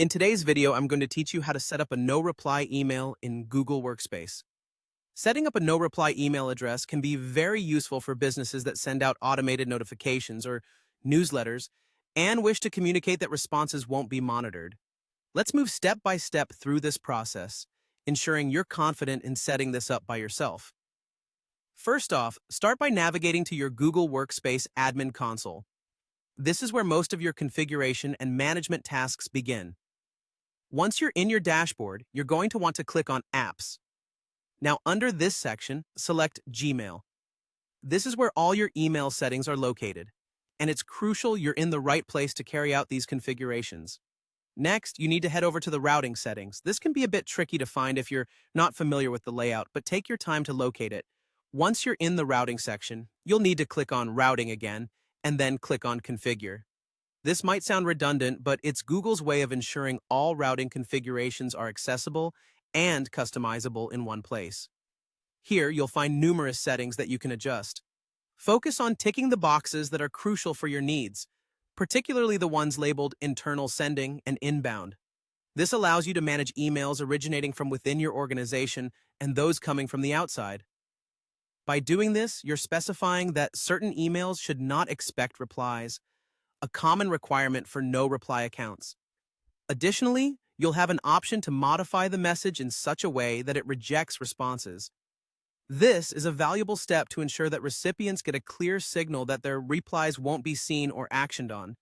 In today's video, I'm going to teach you how to set up a no-reply email in Google Workspace. Setting up a no-reply email address can be very useful for businesses that send out automated notifications or newsletters and wish to communicate that responses won't be monitored. Let's move step by step through this process, ensuring you're confident in setting this up by yourself. First off, start by navigating to your Google Workspace admin console. This is where most of your configuration and management tasks begin. Once you're in your dashboard, you're going to want to click on Apps. Now, under this section, select Gmail. This is where all your email settings are located, and it's crucial you're in the right place to carry out these configurations. Next, you need to head over to the routing settings. This can be a bit tricky to find if you're not familiar with the layout, but take your time to locate it. Once you're in the routing section, you'll need to click on Routing again, and then click on Configure. This might sound redundant, but it's Google's way of ensuring all routing configurations are accessible and customizable in one place. Here, you'll find numerous settings that you can adjust. Focus on ticking the boxes that are crucial for your needs, particularly the ones labeled Internal Sending and Inbound. This allows you to manage emails originating from within your organization and those coming from the outside. By doing this, you're specifying that certain emails should not expect replies, a common requirement for no-reply accounts. Additionally, you'll have an option to modify the message in such a way that it rejects responses. This is a valuable step to ensure that recipients get a clear signal that their replies won't be seen or actioned on.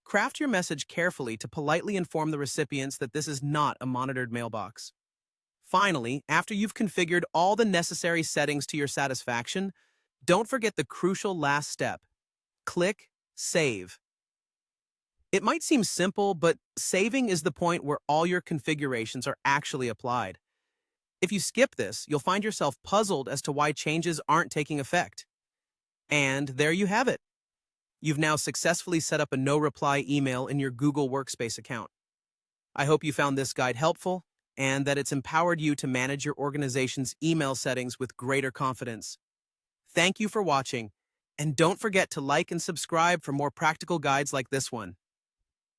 Craft your message carefully to politely inform the recipients that this is not a monitored mailbox. Finally, after you've configured all the necessary settings to your satisfaction, don't forget the crucial last step. Click Save. It might seem simple, but saving is the point where all your configurations are actually applied. If you skip this, you'll find yourself puzzled as to why changes aren't taking effect. And there you have it. You've now successfully set up a no-reply email in your Google Workspace account. I hope you found this guide helpful and that it's empowered you to manage your organization's email settings with greater confidence. Thank you for watching, and don't forget to like and subscribe for more practical guides like this one.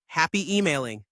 Happy emailing!